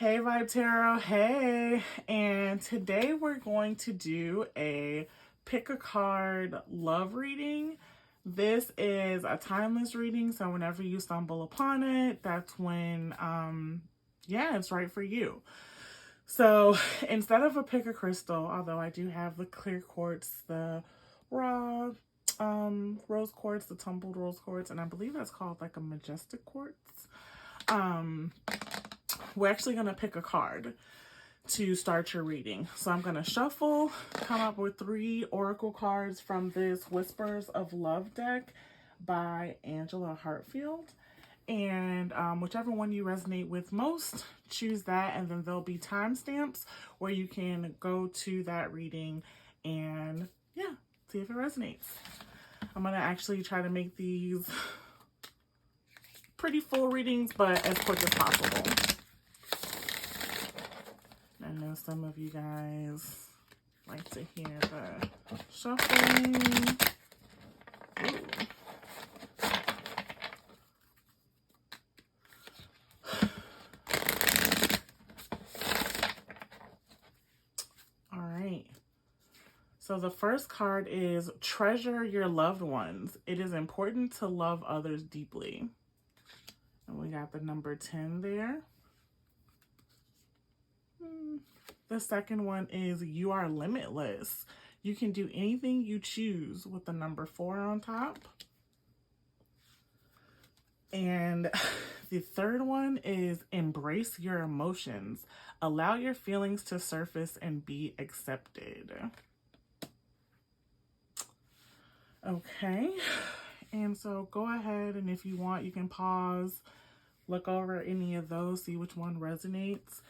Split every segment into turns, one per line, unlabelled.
Hey Vibe Tarot, hey! And today we're going to do a pick a card love reading. This is a timeless reading, so whenever you stumble upon it, that's when, yeah, it's right for you. So instead of a pick a crystal, although I do have the clear quartz, the raw rose quartz, the tumbled rose quartz, and I believe that's called like a majestic quartz. We're actually going to pick a card to start your reading. So I'm going to shuffle, come up with 3 oracle cards from this Whispers of Love deck by Angela Hartfield. And whichever one you resonate with most, choose that. And then there'll be timestamps where you can go to that reading and, yeah, see if it resonates. I'm going to actually try to make these pretty full readings, but as quick as possible. I know some of you guys like to hear the shuffling. Ooh. All right. So the first card is treasure your loved ones. It is important to love others deeply. And we got the number 10 there. The second one is you are limitless. You can do anything you choose with the number 4 on top. And the third one is embrace your emotions. Allow your feelings to surface and be accepted. Okay. And so go ahead, and if you want, you can pause, look over any of those, see which one resonates.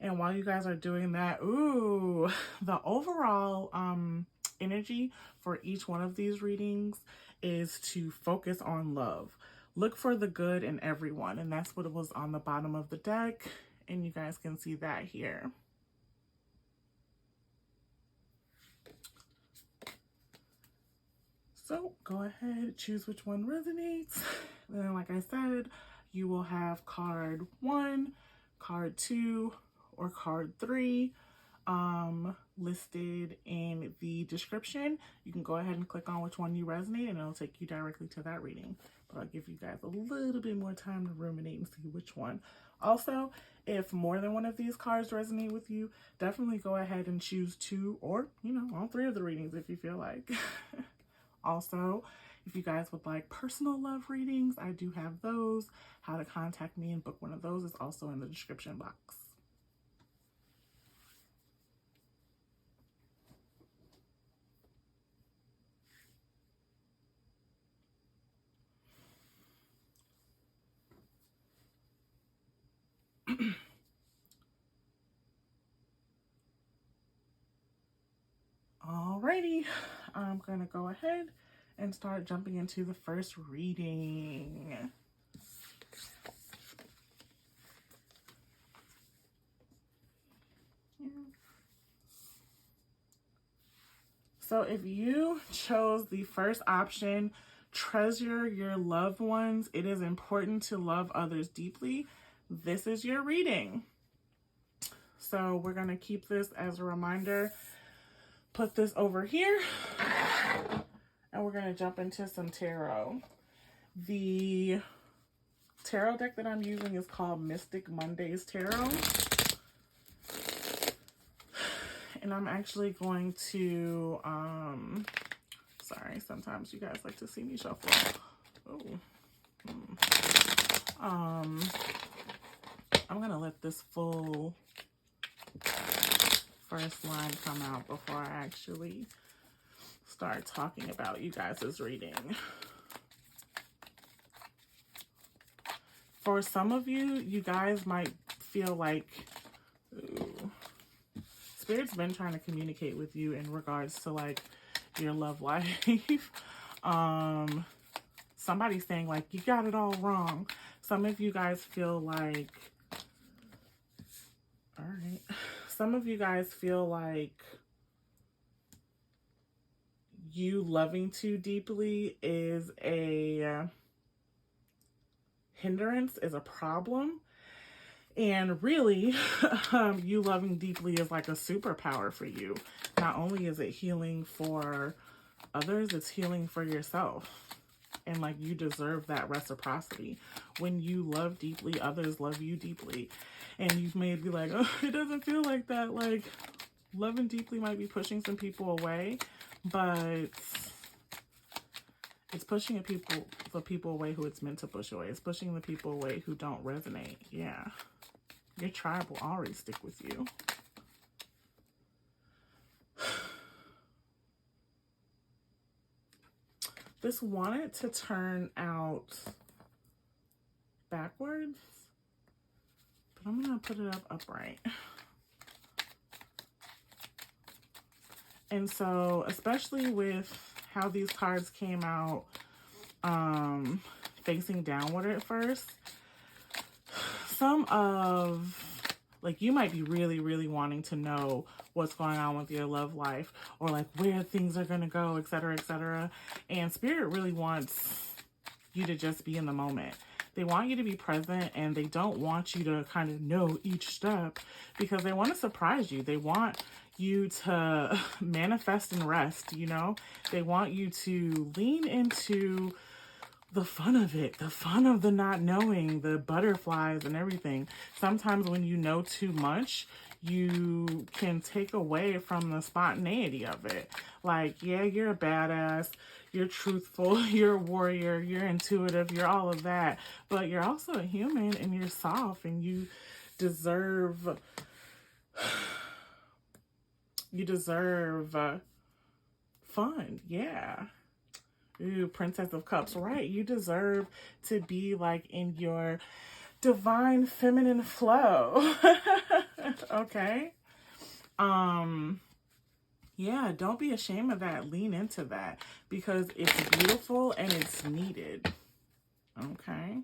And while you guys are doing that, ooh, the overall energy for each one of these readings is to focus on love. Look for the good in everyone. And that's what it was on the bottom of the deck. And you guys can see that here. So go ahead, choose which one resonates. And then, like I said, you will have card 1, card 2, or card 3 listed in the description. You can go ahead and click on which one you resonate and it'll take you directly to that reading. But I'll give you guys a little bit more time to ruminate and see which one. Also, if more than one of these cards resonate with you, definitely go ahead and choose 2 or, all 3 of the readings if you feel like. Also, if you guys would like personal love readings, I do have those. How to contact me and book one of those is also in the description box. Alrighty, I'm gonna go ahead and start jumping into the first reading. So if you chose the first option, treasure your loved ones, it is important to love others deeply, this is your reading. So we're gonna keep this as a reminder. Put this over here, and we're going to jump into some tarot. The tarot deck that I'm using is called Mystic Mondays Tarot. And I'm actually going to, sorry, sometimes you guys like to see me shuffle. Oh. I'm going to let this full first line come out before I actually start talking about you guys' reading. For some of you, you guys might feel like, ooh, Spirit's been trying to communicate with you in regards to like your love life. Somebody's saying like, you got it all wrong. Some of you guys feel like, all right. Some of you guys feel like you loving too deeply is a hindrance, is a problem. And really, you loving deeply is like a superpower for you. Not only is it healing for others, it's healing for yourself. And like, you deserve that reciprocity. When you love deeply, others love you deeply. And you may be like, oh, it doesn't feel like that. Like, loving deeply might be pushing some people away, but it's pushing the people away who it's meant to push away. It's pushing the people away who don't resonate. Yeah. Your tribe will always stick with you. This wanted to turn out backwards, but I'm going to put it up upright. And so, especially with how these cards came out facing downward at first, some of, like, you might be really, really wanting to know what's going on with your love life, or like where things are going to go, etc., etc. And Spirit really wants you to just be in the moment. They want you to be present, and they don't want you to kind of know each step, because they want to surprise you. They want you to manifest and rest, you know? They want you to lean into the fun of it, the fun of the not knowing, the butterflies and everything. Sometimes when you know too much, you can take away from the spontaneity of it. Like, yeah, you're a badass, you're truthful, you're a warrior, you're intuitive, you're all of that, but you're also a human, and you're soft, and you deserve fun. Yeah. Ooh, Princess of Cups, right? You deserve to be like in your divine feminine flow. Okay. Yeah, don't be ashamed of that. Lean into that, because it's beautiful and it's needed. Okay.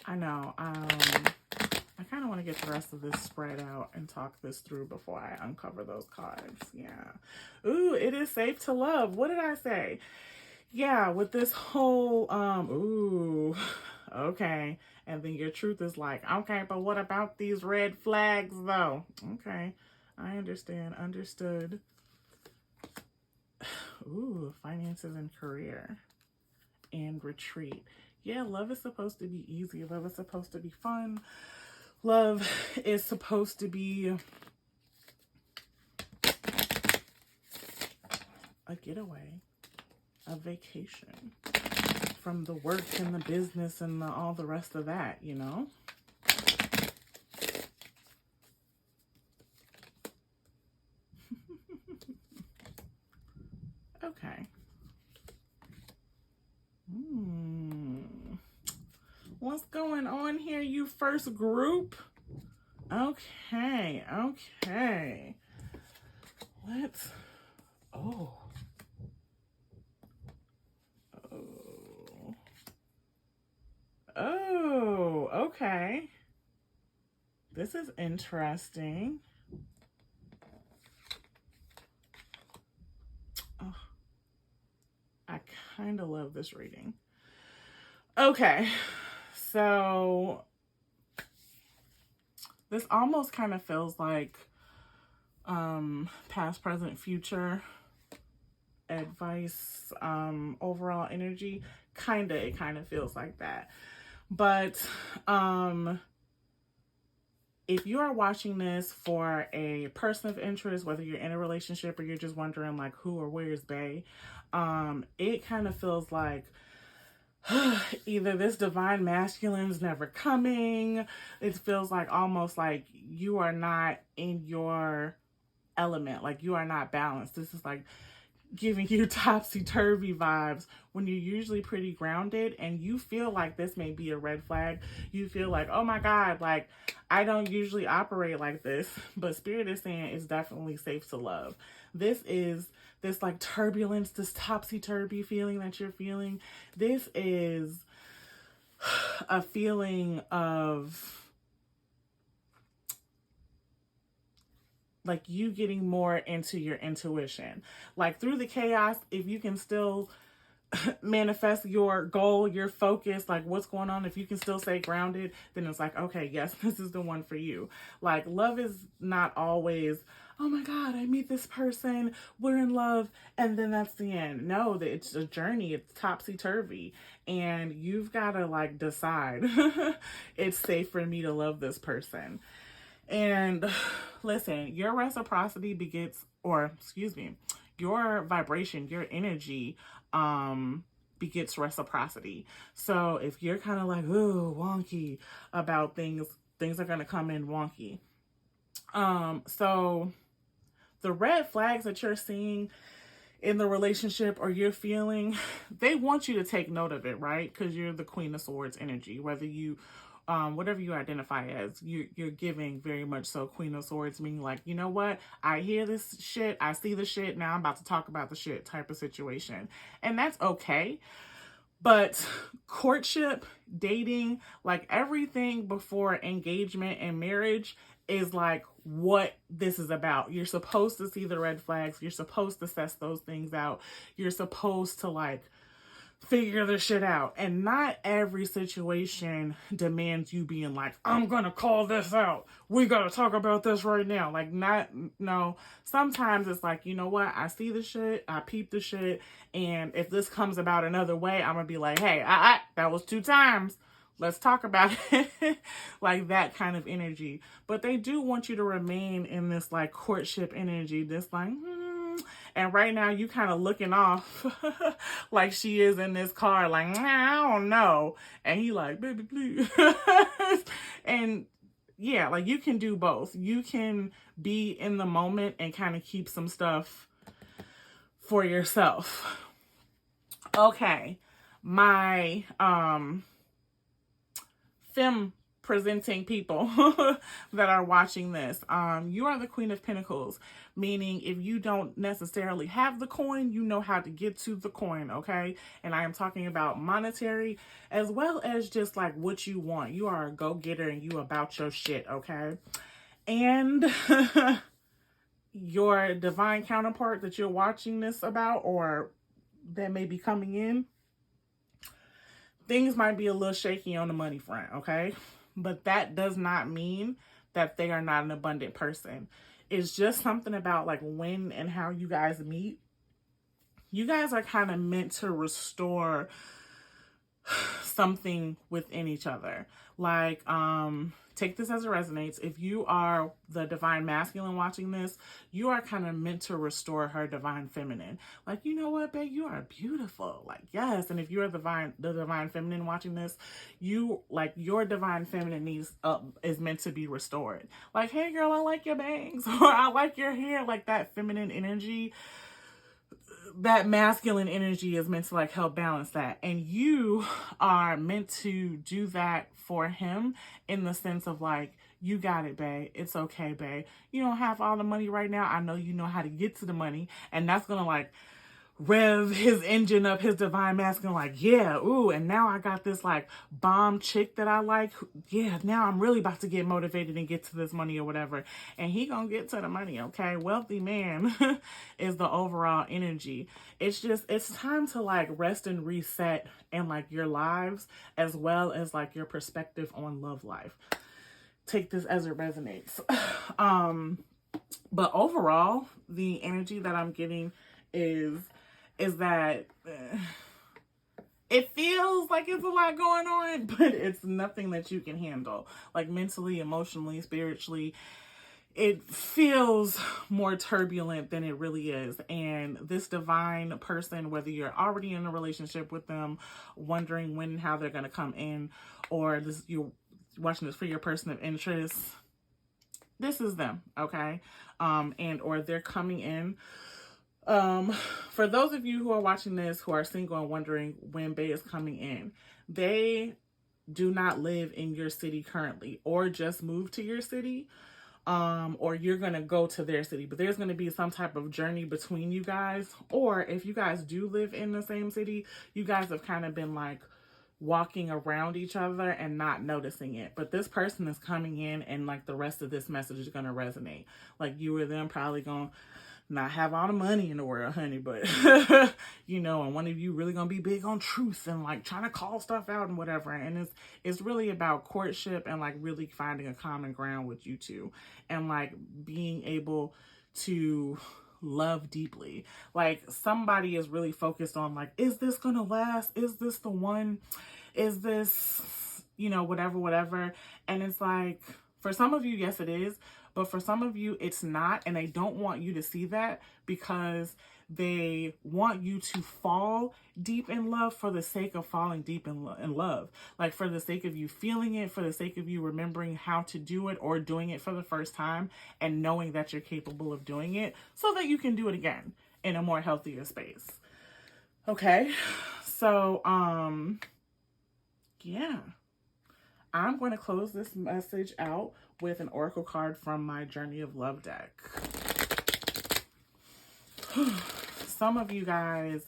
I know. I kind of want to get the rest of this spread out and talk this through before I uncover those cards. Yeah. Ooh, it is safe to love. What did I say? Yeah, with this whole, ooh, okay. And then your truth is like, okay, but what about these red flags though? Okay, I understand. Understood. Ooh, finances and career and retreat. Yeah, love is supposed to be easy. Love is supposed to be fun. Love is supposed to be a getaway, a vacation from the work and the business and all the rest of that, you know? Okay. What's going on here, you first group? Okay, okay. Let's, oh, okay. This is interesting. Oh, I kind of love this reading. Okay, so this almost kind of feels like past, present, future advice, overall energy. It kind of feels like that. But if you are watching this for a person of interest, whether you're in a relationship or you're just wondering like who or where's bae, it kind of feels like either this divine masculine's never coming. It feels like almost like you are not in your element, like you are not balanced. This is like giving you topsy-turvy vibes when you're usually pretty grounded, and you feel like this may be a red flag. You feel like, oh my God, like I don't usually operate like this, but Spirit is saying it's definitely safe to love. This is this like turbulence, this topsy-turvy feeling that you're feeling. This is a feeling of like you getting more into your intuition. Like through the chaos, if you can still manifest your goal, your focus, like what's going on. If you can still stay grounded, then it's like, okay, yes, this is the one for you. Like, love is not always, oh my God, I meet this person, we're in love, and then that's the end. No, it's a journey. It's topsy-turvy. And you've got to like decide, it's safe for me to love this person. And listen, your reciprocity begets, or excuse me, your vibration, your energy, begets reciprocity. So if you're kind of like, ooh, wonky about things, things are going to come in wonky. So the red flags that you're seeing in the relationship or you're feeling, they want you to take note of it, right? Because you're the Queen of Swords energy. Whether you, whatever you identify as, you're giving very much so Queen of Swords, meaning like, you know what? I hear this shit. I see the shit. Now I'm about to talk about the shit type of situation. And that's okay. But courtship, dating, like everything before engagement and marriage is like what this is about. You're supposed to see the red flags. You're supposed to suss those things out. You're supposed to like figure the shit out. And not every situation demands you being like, I'm gonna call this out. We gotta talk about this right now. Like, no. Sometimes it's like, you know what? I see the shit. I peep the shit. And if this comes about another way, I'm gonna be like, hey, that was 2 times. Let's talk about it. Like that kind of energy. But they do want you to remain in this like courtship energy. This like, and right now you kind of looking off like she is in this car, like, nah, I don't know. And he like, baby, please. And yeah, like you can do both. You can be in the moment and kind of keep some stuff for yourself. Okay. My, femme presenting people that are watching this, you are the Queen of Pentacles, meaning if you don't necessarily have the coin, you know how to get to the coin, okay? And I am talking about monetary as well as just like what you want. You are a go-getter and you about your shit, okay? And your divine counterpart that you're watching this about or that may be coming in, things might be a little shaky on the money front, okay? But that does not mean that they are not an abundant person. It's just something about like when and how you guys meet. You guys are kind of meant to restore something within each other. Like, take this as it resonates. If you are the divine masculine watching this, you are kind of meant to restore her divine feminine. Like, you know what, babe, you are beautiful. Like, yes. And if you're the divine feminine watching this, you like your divine feminine is meant to be restored. Like, hey girl, I like your bangs, or I like your hair. Like that feminine energy, that masculine energy is meant to like help balance that. And you are meant to do that for him in the sense of like, you got it, babe. It's okay, babe. You don't have all the money right now. I know you know how to get to the money. And that's going to like rev his engine up, his divine masculine, like, yeah, ooh, and now I got this like bomb chick that I like. Yeah, now I'm really about to get motivated and get to this money or whatever. And he gonna get to the money, okay? Wealthy man is the overall energy. It's just, it's time to like rest and reset in like your lives as well as like your perspective on love life. Take this as it resonates. But overall, the energy that I'm getting is that it feels like it's a lot going on, but it's nothing that you can handle. Like mentally, emotionally, spiritually, it feels more turbulent than it really is. And this divine person, whether you're already in a relationship with them, wondering when and how they're going to come in, or you're watching this for your person of interest, this is them, okay? And or they're coming in. For those of you who are watching this who are single and wondering when Bae is coming in, they do not live in your city currently or just moved to your city, or you're going to go to their city, but there's going to be some type of journey between you guys. Or if you guys do live in the same city, you guys have kind of been like walking around each other and not noticing it. But this person is coming in and like the rest of this message is going to resonate. Like you or them probably going to not have all the money in the world, honey, but you know, and one of you really gonna be big on truth and like trying to call stuff out and whatever. And it's really about courtship and like really finding a common ground with you two and like being able to love deeply. Like somebody is really focused on like, is this gonna last? Is this the one? Is this, you know, whatever. And it's like, for some of you, yes, it is. But for some of you, it's not. And they don't want you to see that because they want you to fall deep in love for the sake of falling deep in love. Like for the sake of you feeling it, for the sake of you remembering how to do it or doing it for the first time and knowing that you're capable of doing it so that you can do it again in a more healthier space. Okay. So, yeah. I'm going to close this message out with an oracle card from my Journey of Love deck. Some of you guys,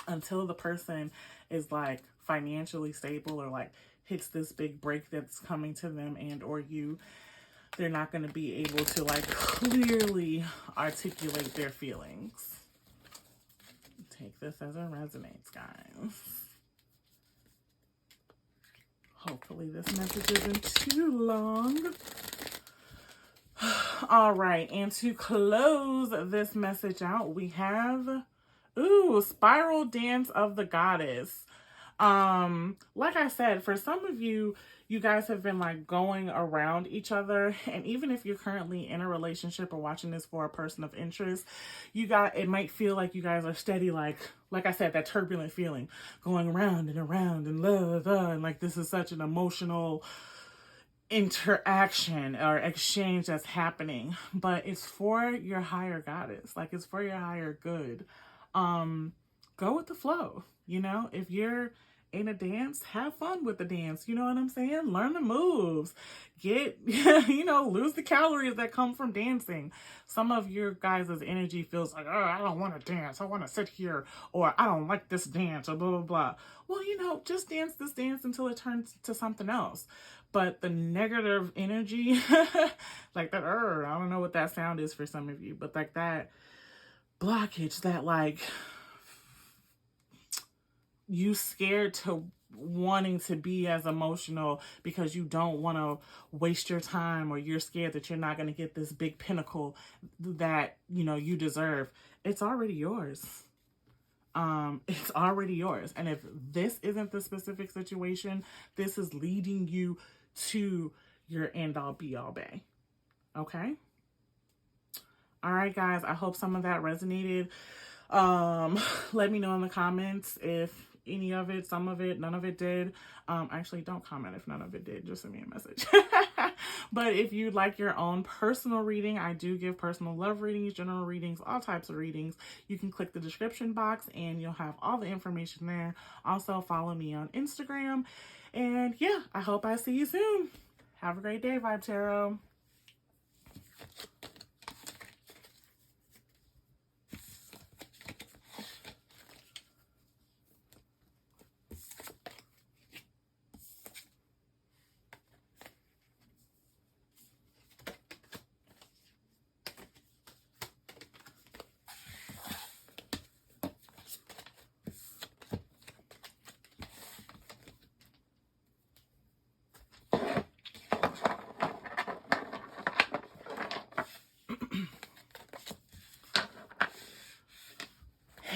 until the person is like financially stable or like hits this big break that's coming to them and or you, they're not going to be able to like clearly articulate their feelings. Take this as it resonates, guys. Hopefully this message isn't too long. All right, and to close this message out, we have, Spiral Dance of the Goddess. Like I said, for some of you, you guys have been like going around each other, and even if you're currently in a relationship or watching this for a person of interest, it might feel like you guys are steady, like I said, that turbulent feeling going around and love, and like this is such an emotional interaction or exchange that's happening, but it's for your higher goddess, like it's for your higher good. Go with the flow, you know. If you're in a dance, have fun with the dance, you know what I'm saying? Learn the moves, get lose the calories that come from dancing. Some of your guys' energy feels like, oh, I don't want to dance, I want to sit here, or I don't like this dance, or blah blah blah. Well, just dance this dance until it turns to something else. But the negative energy, like that, I don't know what that sound is for some of you, but like that blockage, that like you scared to wanting to be as emotional because you don't want to waste your time, or you're scared that you're not going to get this big pinnacle that, you deserve. It's already yours. It's already yours. And if this isn't the specific situation, this is leading you to your end all be all bae. Okay? All right, guys. I hope some of that resonated. Let me know in the comments if any of it, some of it, none of it did. Actually, don't comment if none of it did. Just send me a message. But if you'd like your own personal reading, I do give personal love readings, general readings, all types of readings. You can click the description box and you'll have all the information there. Also, follow me on Instagram. And yeah, I hope I see you soon. Have a great day, Vibe Tarot.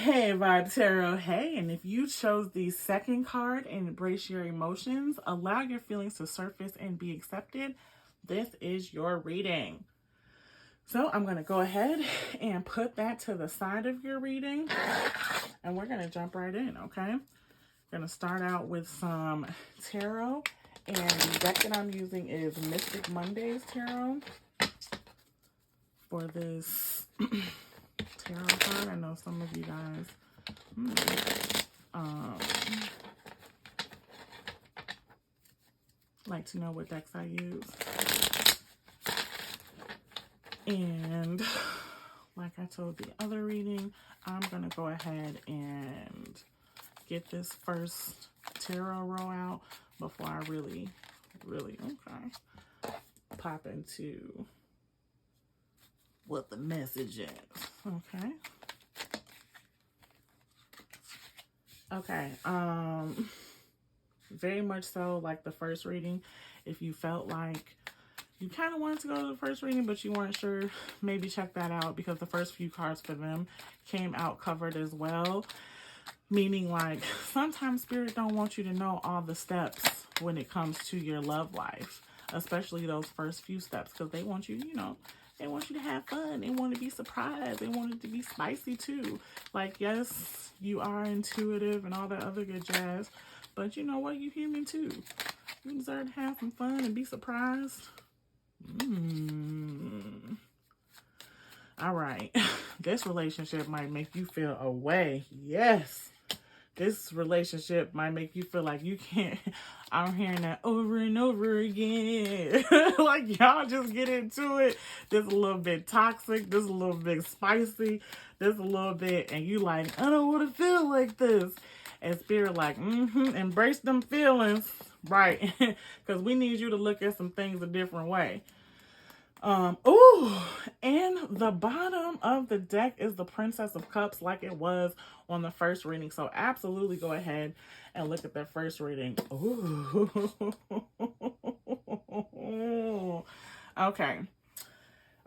Hey, Vibe Tarot. Hey, and if you chose the second card, embrace your emotions, allow your feelings to surface and be accepted, this is your reading. So I'm going to go ahead and put that to the side of your reading, and we're going to jump right in, okay? I'm going to start out with some tarot, and the deck that I'm using is Mystic Mondays Tarot for this tarot card. I know some of you guys like to know what decks I use. And like I told the other reading, I'm going to go ahead and get this first tarot row out before I really, pop into what the message is. Okay. Okay. Very much so like the first reading. If you felt like you kind of wanted to go to the first reading, but you weren't sure, maybe check that out, because the first few cards for them came out covered as well. Meaning, like, sometimes Spirit don't want you to know all the steps when it comes to your love life, especially those first few steps, because they want you, you know, they want you to have fun. They want to be surprised. They want it to be spicy too. Like, yes, you are intuitive and all that other good jazz, but you know what? You human too. You deserve to have some fun and be surprised. All right. This relationship might make you feel away. Yes. This relationship might make you feel like you can't. I'm hearing that over and over again. Like, y'all just get into it. This a little bit toxic. This a little bit spicy. This a little bit. And you like, I don't want to feel like this. And Spirit like, embrace them feelings. Right. Because we need you to look at some things a different way. And the bottom of the deck is the Princess of Cups, like it was on the first reading. So absolutely go ahead and look at that first reading. Ooh. Okay.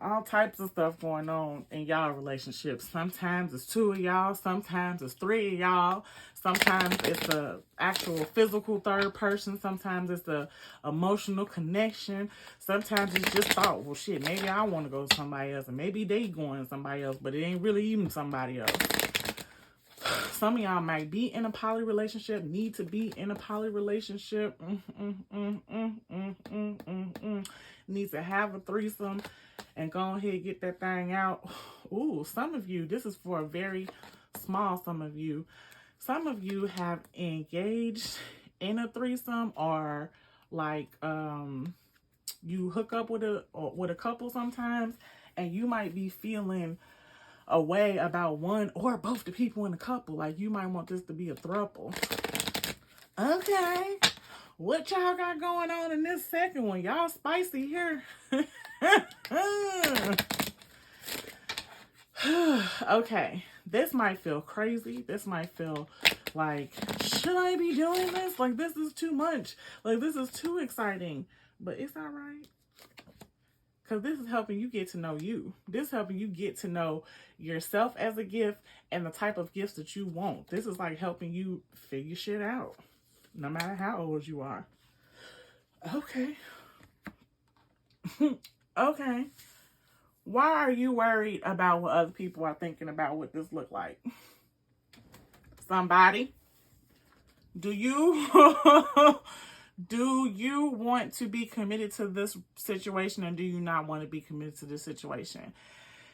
All types of stuff going on in y'all relationships. Sometimes it's 2 of y'all. Sometimes it's 3 of y'all. Sometimes it's the actual physical third person. Sometimes it's the emotional connection. Sometimes it's just thought, well, shit, maybe I want to go to somebody else. And maybe they going to somebody else, but it ain't really even somebody else. Some of y'all might be in a poly relationship, need to be in a poly relationship. Needs to have a threesome and go ahead and get that thing out. Ooh, some of you, this is for a very small some of you. Some of you have engaged in a threesome, or like you hook up with a couple sometimes, and you might be feeling a way about one or both the people in the couple. Like, you might want this to be a throuple. Okay. What y'all got going on in this second one? Y'all spicy here. Okay. This might feel crazy. This might feel like, should I be doing this? Like, this is too much. Like, this is too exciting. But it's all right. Because this is helping you get to know you. This is helping you get to know yourself as a gift and the type of gifts that you want. This is like helping you figure shit out, no matter how old you are. Okay. Okay. Why are you worried about what other people are thinking about what this look like? Somebody? Do you do you want to be committed to this situation, or do you not want to be committed to this situation?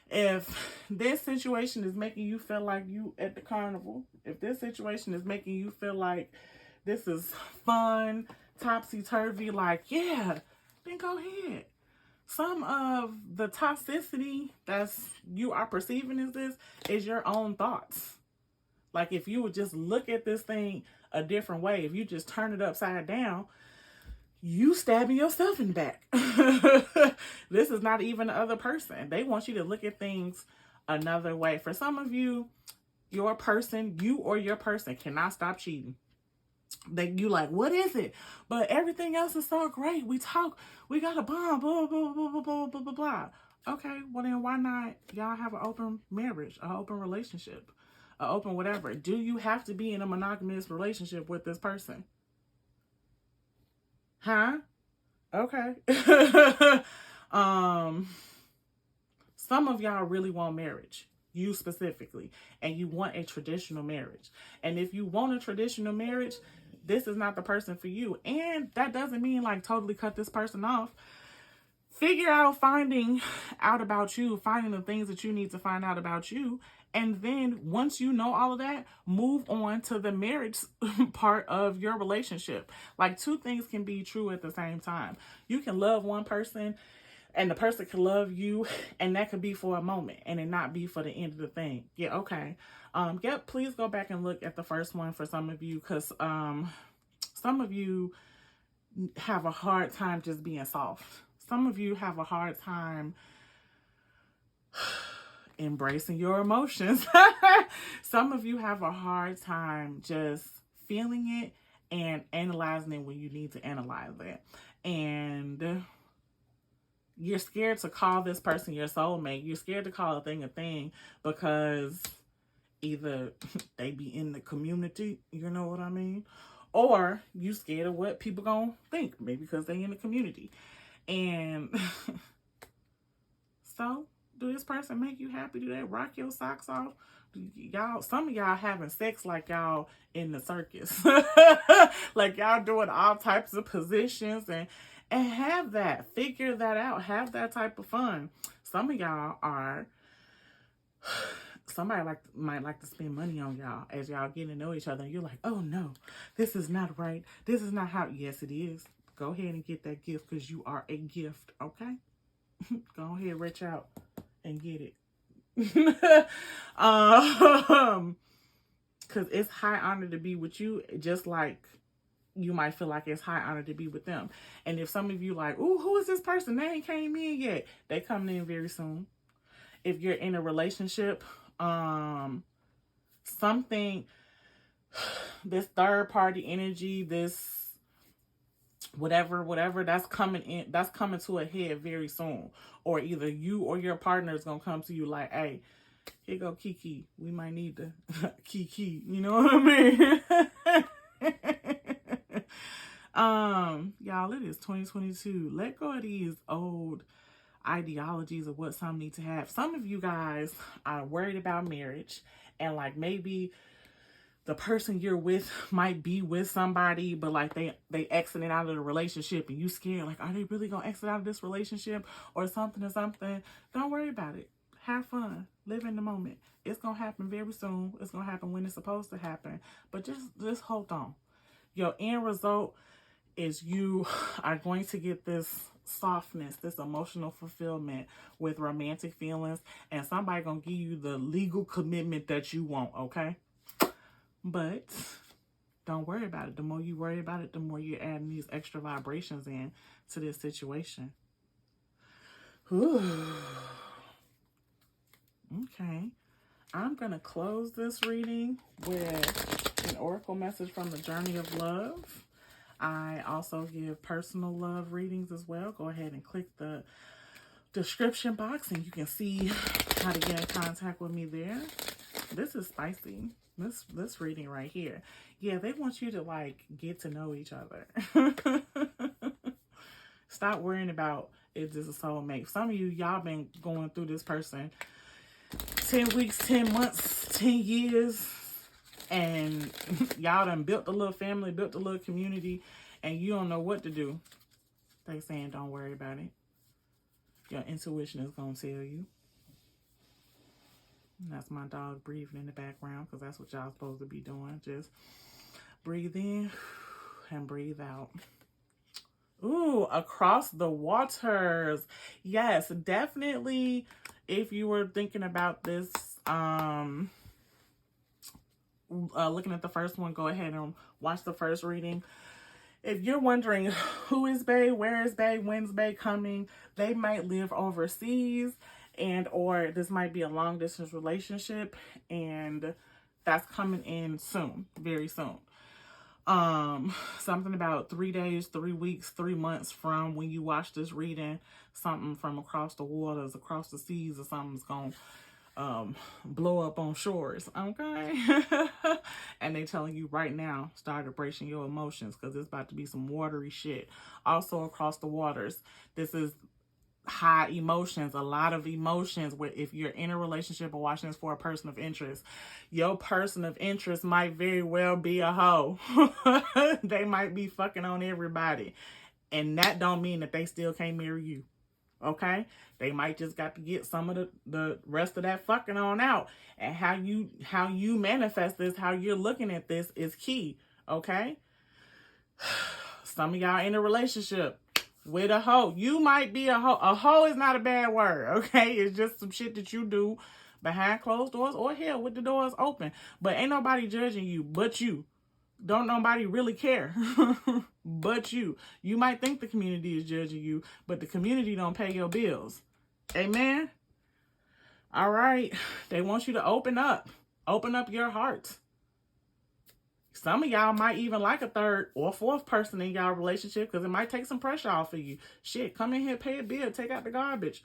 If this situation is making you feel like you at the carnival, if this situation is making you feel like this is fun, topsy-turvy, like, yeah, then go ahead. Some of the toxicity that's you are perceiving as this is your own thoughts. Like, if you would just look at this thing a different way, if you just turn it upside down, you stabbing yourself in the back. This is not even the other person. They want you to look at things another way. For some of you, your person cannot stop cheating. You like, what is it? But everything else is so great. We talk, we got a bond, blah, blah, blah, blah, blah, blah, blah, blah. Okay, well then why not y'all have an open marriage, an open relationship, an open whatever? Do you have to be in a monogamous relationship with this person? Huh? Okay. Some of y'all really want marriage, you specifically, and you want a traditional marriage. And if you want a traditional marriage, this is not the person for you. And that doesn't mean like totally cut this person off. Figure out finding out about you, finding the things that you need to find out about you. And then once you know all of that, move on to the marriage part of your relationship. Like, 2 things can be true at the same time. You can love one person and the person can love you, and that could be for a moment and it not be for the end of the thing. Yeah, okay. Yep, please go back and look at the first one for some of you, because some of you have a hard time just being soft. Some of you have a hard time embracing your emotions. Some of you have a hard time just feeling it and analyzing it when you need to analyze it. And you're scared to call this person your soulmate. You're scared to call a thing because either they be in the community, you know what I mean? Or you scared of what people gonna think, maybe because they in the community. And so, do this person make you happy? Do they rock your socks off? Y'all, some of y'all having sex like y'all in the circus. Like y'all doing all types of positions and have that. Figure that out. Have that type of fun. Some of y'all are, somebody might like to spend money on y'all as y'all getting to know each other. And you're like, oh no, this is not right. This is not how, yes it is. Go ahead and get that gift because you are a gift, okay? Go ahead, reach out and get it. Because it's high honor to be with you, just like you might feel like it's high honor to be with them. And if some of you like, ooh, who is this person? They ain't came in yet. They coming in very soon. If you're in a relationship, something, this third party energy, this whatever that's coming to a head very soon. Or either you or your partner is gonna come to you like, hey, here go Kiki, we might need to Kiki, you know what I mean? Y'all, it is 2022. Let go of these old ideologies of what some need to have. Some of you guys are worried about marriage, and like maybe the person you're with might be with somebody, but like they exiting out of the relationship and you scared, like, are they really gonna exit out of this relationship or something? Don't worry about it. Have fun. Live in the moment. It's gonna happen very soon. It's gonna happen when it's supposed to happen. But just hold on. Your end result is you are going to get this softness, this emotional fulfillment with romantic feelings, and somebody gonna give you the legal commitment that you want, okay? But don't worry about it. The more you worry about it, the more you're adding these extra vibrations in to this situation. Ooh. Okay. I'm going to close this reading with an oracle message from the Journey of Love. I also give personal love readings as well. Go ahead and click the description box and you can see how to get in contact with me there. This is spicy. This reading right here. Yeah, they want you to like get to know each other. Stop worrying about is this a soulmate. Some of y'all been going through this person 10 weeks, 10 months, 10 years, and y'all done built a little family, built a little community, and you don't know what to do. They saying don't worry about it. Your intuition is gonna tell you. That's my dog breathing in the background because that's what y'all supposed to be doing. Just breathe in and breathe out. Ooh, across the waters. Yes, definitely. If you were thinking about this, looking at the first one, go ahead and watch the first reading. If you're wondering who is Bae, where is Bae, when's Bae coming, they might live overseas. And or this might be a long distance relationship and that's coming in soon, very soon. Something about 3 days, 3 weeks, 3 months from when you watch this reading, something from across the waters, across the seas, or something's gonna blow up on shores, okay? And they telling you right now, start embracing your emotions because it's about to be some watery shit. Also across the waters, this is high emotions, a lot of emotions. Where if you're in a relationship or watching this for a person of interest, your person of interest might very well be a hoe. They might be fucking on everybody, and that don't mean that they still can't marry you, okay? They might just got to get some of the rest of that fucking on out. And how you manifest this, how you're looking at this is key, okay? Some of y'all in a relationship with a hoe. You might be a hoe. A hoe is not a bad word, okay? It's just some shit that you do behind closed doors or hell with the doors open. But ain't nobody judging you but you. Don't nobody really care but you. You might think the community is judging you, but the community don't pay your bills. Amen? All right. They want you to open up. Open up your heart. Some of y'all might even like a third or fourth person in y'all relationship because it might take some pressure off of you. Shit, come in here, pay a bill, take out the garbage.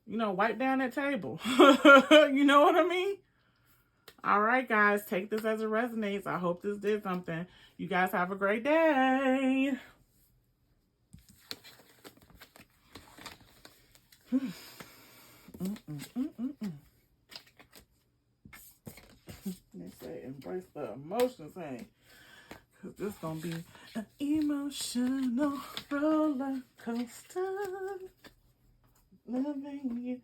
You know, wipe down that table. You know what I mean? All right, guys, take this as it resonates. I hope this did something. You guys have a great day. They say embrace the emotions, hey. Because this going to be an emotional roller coaster. Loving you.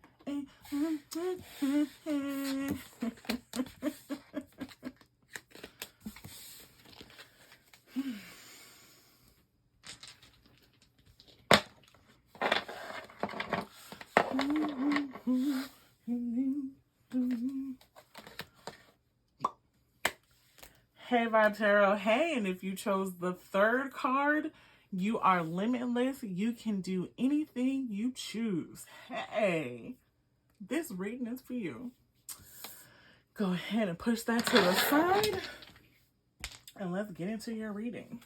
Hey, Vitero. Hey, and if you chose the third card, you are limitless. You can do anything you choose. Hey, this reading is for you. Go ahead and push that to the side. And let's get into your reading.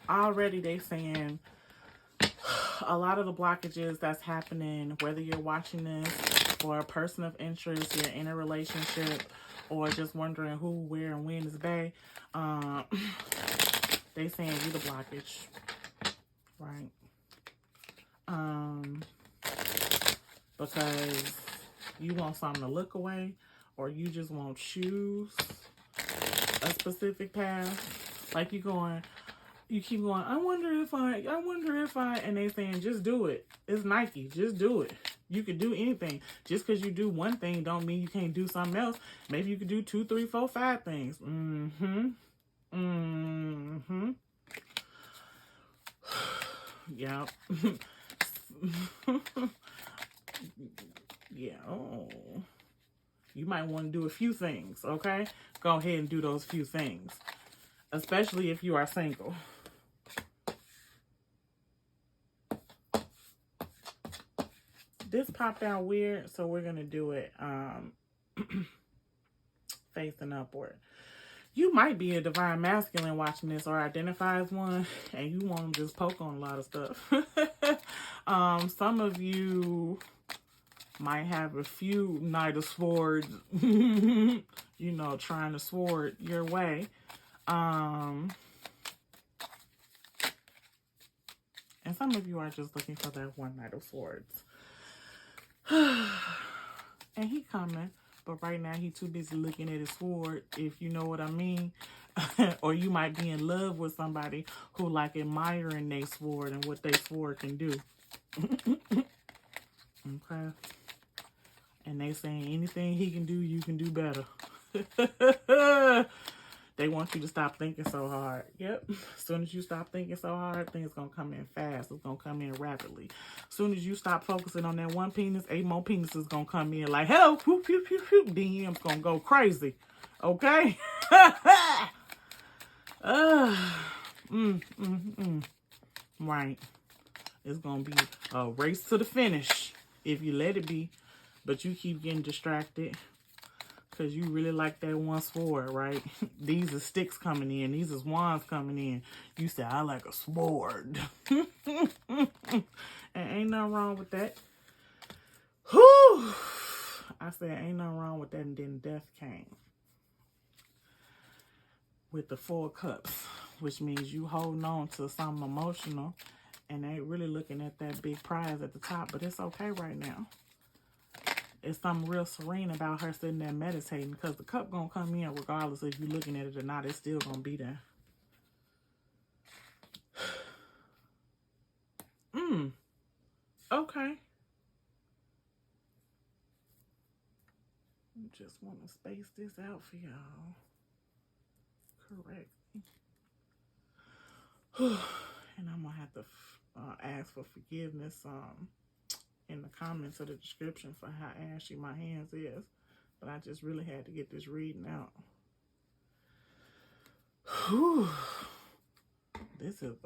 Already they saying a lot of the blockages that's happening, whether you're watching this for a person of interest, you're in a relationship, or just wondering who, where, and when is bae, they saying you the blockage, right? Because you want something to look away, or you just won't choose a specific path. Like you keep going, I wonder if I, and they saying, just do it. It's Nike, just do it. You can do anything. Just because you do one thing don't mean you can't do something else. Maybe you could do 2, 3, 4, 5 things. Yep. Yeah. Oh. You might want to do a few things, okay? Go ahead and do those few things. Especially if you are single. This popped out weird, so we're going to do it facing upward. You might be a divine masculine watching this or identify as one, and you want to just poke on a lot of stuff. Some of you might have a few Knight of Swords, you know, trying to sword your way. And some of you are just looking for that one Knight of Swords. And he coming, but right now he too busy looking at his sword, if you know what I mean. Or you might be in love with somebody who like admiring their sword and what their sword can do. Okay. And they saying anything he can do, you can do better. They want you to stop thinking so hard. Yep. As soon as you stop thinking so hard, things going to come in fast. It's going to come in rapidly. As soon as you stop focusing on that one penis, 8 more penises going to come in like, hello, whoop, whoop, whoop, whoop. DM's going to go crazy. Okay? Right. It's going to be a race to the finish if you let it be. But you keep getting distracted. Because you really like that one sword, right? These are sticks coming in. These is wands coming in. You say, I like a sword. And ain't nothing wrong with that. Whew. I said, ain't nothing wrong with that. And then death came. With the 4 cups. Which means you holding on to something emotional. And ain't really looking at that big prize at the top. But it's okay right now. It's something real serene about her sitting there meditating, because the cup gonna come in regardless if you're looking at it or not. It's still gonna be there. Okay. Just want to space this out for y'all correctly. And I'm gonna have to ask for forgiveness in the comments or the description for how ashy my hands is. But I just really had to get this reading out. Whew. This is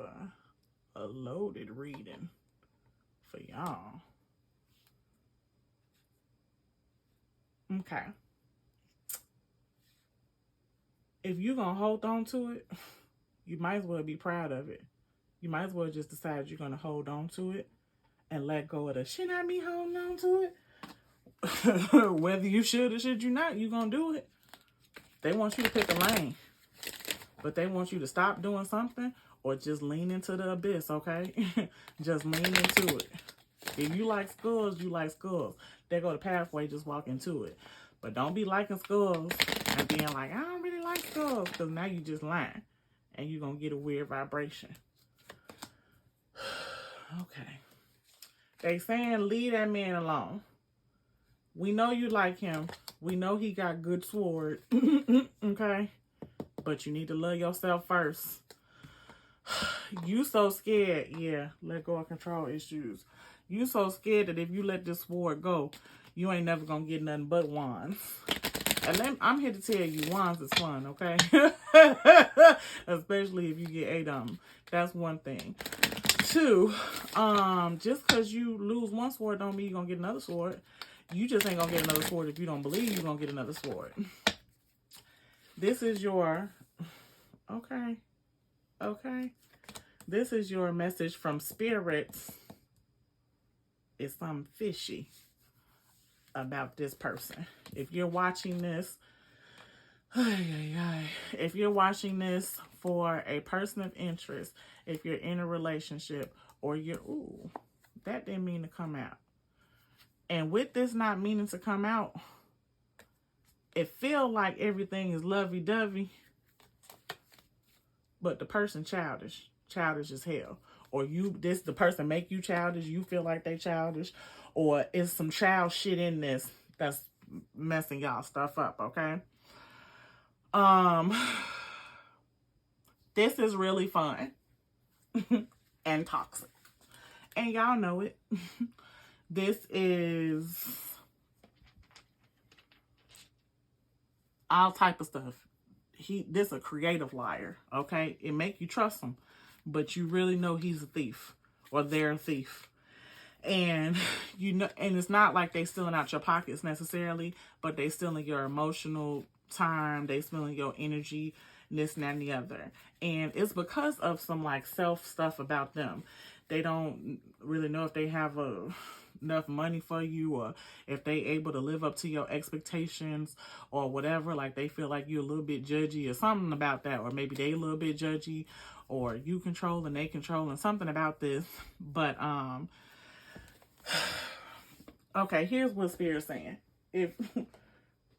a loaded reading for y'all. Okay. If you're going to hold on to it, you might as well be proud of it. You might as well just decide you're going to hold on to it and let go of the, should I be holding on to it? Whether you should or should you not, you're going to do it. They want you to pick a lane. But they want you to stop doing something or just lean into the abyss, okay? Just lean into it. If you like skulls, you like skulls. They go the pathway, just walk into it. But don't be liking skulls and being like, I don't really like skulls, because now you just lying. And you're going to get a weird vibration. Okay. They saying leave that man alone. We know you like him. We know he got good sword. Okay? But you need to love yourself first. You so scared. Yeah, let go of control issues. You so scared that if you let this sword go, you ain't never going to get nothing but wands. And I'm here to tell you, wands is fun, okay? Especially if you get 8 of them. That's one thing. 2, just because you lose one sword don't mean you're going to get another sword. You just ain't going to get another sword if you don't believe you're going to get another sword. This is your, okay. This is your message from spirits. It's something fishy about this person. If you're watching this, if you're watching this for a person of interest, if you're in a relationship, or you're, ooh, that didn't mean to come out. And with this not meaning to come out, it feel like everything is lovey-dovey, but the person childish as hell. Or the person make you childish, you feel like they childish, or is some child shit in this that's messing y'all stuff up, okay? This is really fun and toxic. And y'all know it. This is all type of stuff. This a creative liar, okay? It make you trust him, but you really know he's a thief or they're a thief. And you know, and it's not like they stealing out your pockets necessarily, but they stealing your emotional time, they stealing your energy, this and that and the other. And it's because of some like self stuff about them. They don't really know if they have enough money for you, or if they able to live up to your expectations or whatever. Like they feel like you're a little bit judgy or something about that, or maybe they a little bit judgy, or you control and they controlling something about this. But okay, here's what Spirit's saying. If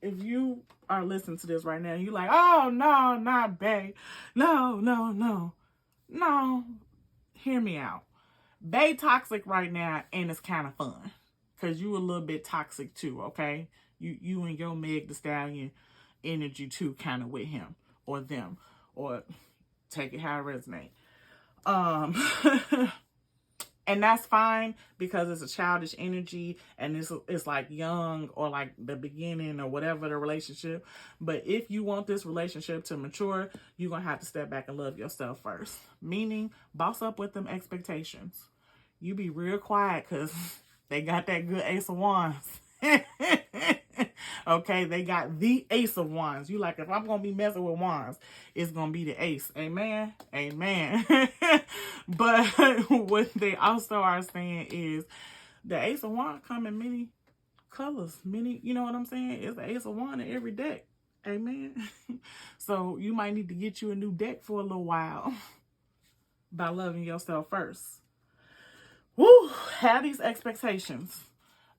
you are listening to this right now, you like, oh no, not bae, no, hear me out. Bae toxic right now, and it's kind of fun because you a little bit toxic too, okay? You and your Meg the Stallion energy too, kind of with him or them, or take it how it resonate. And that's fine because it's a childish energy and it's like young or like the beginning or whatever the relationship. But if you want this relationship to mature, you're going to have to step back and love yourself first. Meaning, boss up with them expectations. You be real quiet because they got that good Ace of Wands. Okay, they got the Ace of Wands. You like, if I'm going to be messing with wands, it's going to be the Ace. Amen? Amen. But what they also are saying is the Ace of Wands come in many colors. Many, you know what I'm saying? It's the Ace of Wands in every deck. Amen? So you might need to get you a new deck for a little while by loving yourself first. Woo! Have these expectations.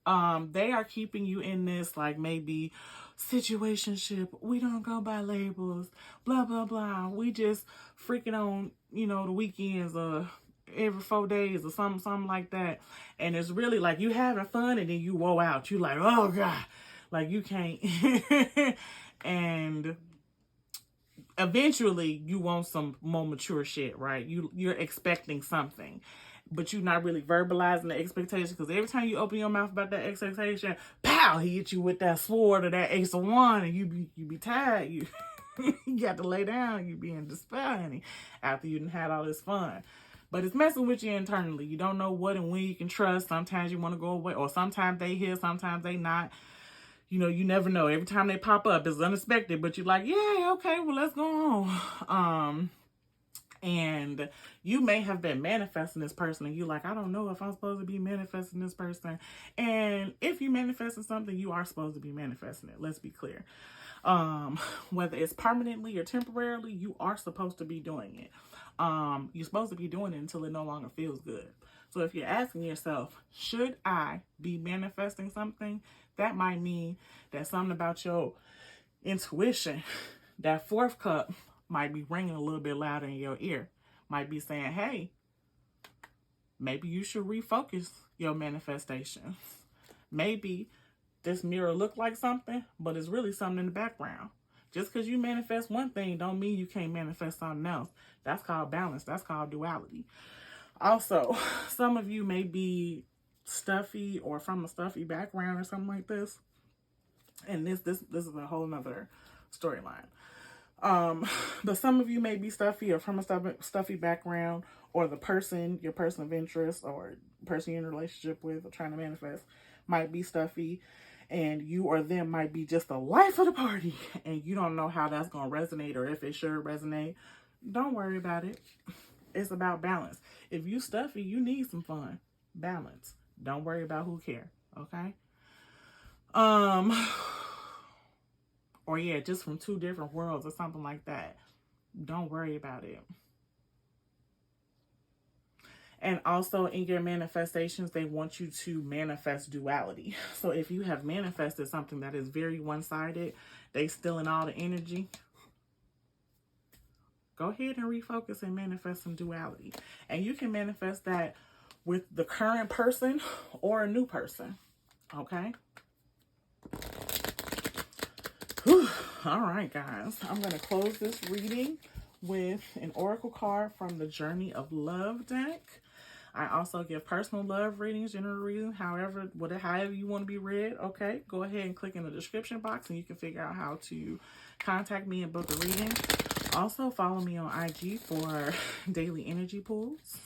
They are keeping you in this, like, maybe situationship. We don't go by labels, blah, blah, blah. We just freaking on, the weekends or every 4 days or something like that. And it's really like you having fun and then you woe out. You like, oh God, like you can't. And eventually you want some more mature shit, right? You're expecting something. But you're not really verbalizing the expectation, because every time you open your mouth about that expectation, pow, he hit you with that sword or that Ace of Wands, and you be tired. You got to lay down. You be in despair, honey, after you done had all this fun. but it's messing with you internally. You don't know what and when you can trust. Sometimes you want to go away, or sometimes they here, sometimes they not. You know, you never know. Every time they pop up, it's unexpected, but you're like, yeah, okay, well, let's go on. And you may have been manifesting this person, and you're like, I don't know if I'm supposed to be manifesting this person. And if you manifesting something, you are supposed to be manifesting it. Let's be clear. Whether it's permanently or temporarily, you are supposed to be doing it. You're supposed to be doing it until it no longer feels good. So if you're asking yourself, should I be manifesting something? That might mean that something about your intuition, that fourth cup, might be ringing a little bit louder in your ear. Might be saying, hey, maybe you should refocus your manifestations. Maybe this mirror look like something, but it's really something in the background. Just because you manifest one thing don't mean you can't manifest something else. That's called balance. That's called duality. Also, some of you may be stuffy or from a stuffy background or something like this. And this is a whole nother storyline. But some of you may be stuffy or from a stuffy background, or the person, your person of interest, or person you're in a relationship with or trying to manifest might be stuffy, and you or them might be just the life of the party, and you don't know how that's going to resonate or if it should resonate. Don't worry about it. It's about balance. If you stuffy, you need some fun. Balance. Don't worry about who cares. Okay? Or yeah, just from two different worlds or something like that. Don't worry about it. And also in your manifestations, they want you to manifest duality. So if you have manifested something that is very one-sided, they stealing all the energy, go ahead and refocus and manifest some duality. And you can manifest that with the current person or a new person. Okay? Whew. All right, guys. I'm going to close this reading with an oracle card from the Journey of Love deck. I also give personal love readings, general readings, however you want to be read. Okay, go ahead and click in the description box and you can figure out how to contact me and book a reading. Also, follow me on IG for daily energy pulls.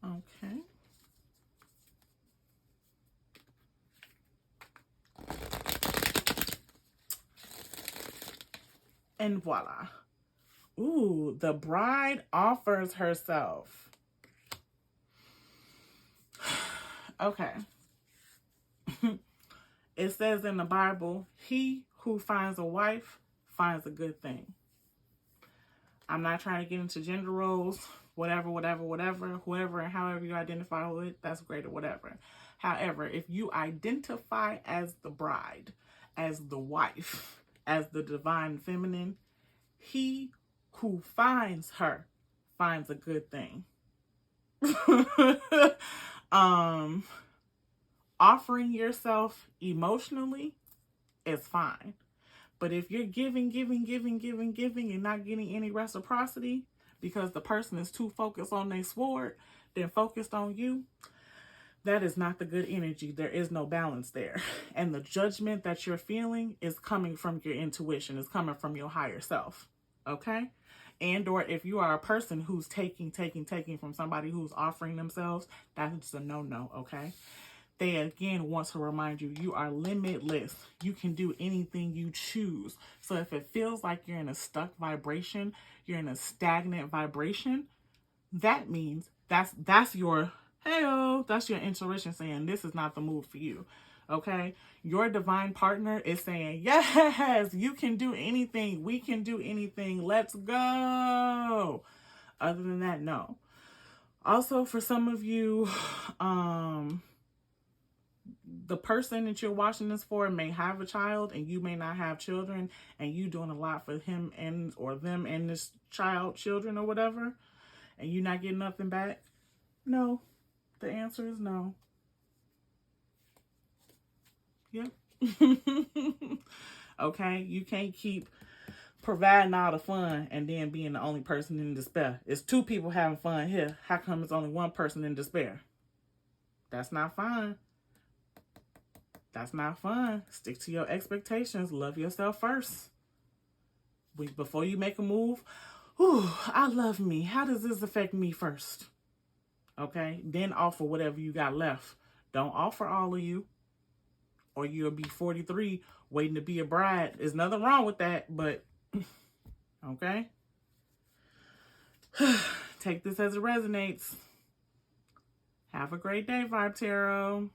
Okay. And voila. Ooh, the bride offers herself. Okay. It says in the Bible, he who finds a wife finds a good thing. I'm not trying to get into gender roles, whatever, whoever and however you identify with, that's great or whatever. However, if you identify as the bride, as the wife, as the divine feminine, he who finds her finds a good thing. Offering yourself emotionally is fine. But if you're giving and not getting any reciprocity because the person is too focused on their sword than focused on you, that is not the good energy. There is no balance there. And the judgment that you're feeling is coming from your intuition. It's coming from your higher self. Okay? And or if you are a person who's taking from somebody who's offering themselves, that's a no-no, okay? They again want to remind you, you are limitless. You can do anything you choose. So if it feels like you're in a stuck vibration, you're in a stagnant vibration, that means that's your that's your intuition saying this is not the move for you. Okay? Your divine partner is saying, yes, you can do anything. We can do anything. Let's go. Other than that, no. Also, for some of you, the person that you're watching this for may have a child and you may not have children, and you doing a lot for him and or them and this children or whatever, and you not getting nothing back. No. The answer is no. Yep. Okay? You can't keep providing all the fun and then being the only person in despair. It's two people having fun here. How come it's only one person in despair? That's not fine. That's not fun. Stick to your expectations. Love yourself first. Before you make a move, I love me. How does this affect me first? Okay? Then offer whatever you got left. Don't offer all of you, or you'll be 43 waiting to be a bride. There's nothing wrong with that, but okay? Take this as it resonates. Have a great day, Vibe Tarot.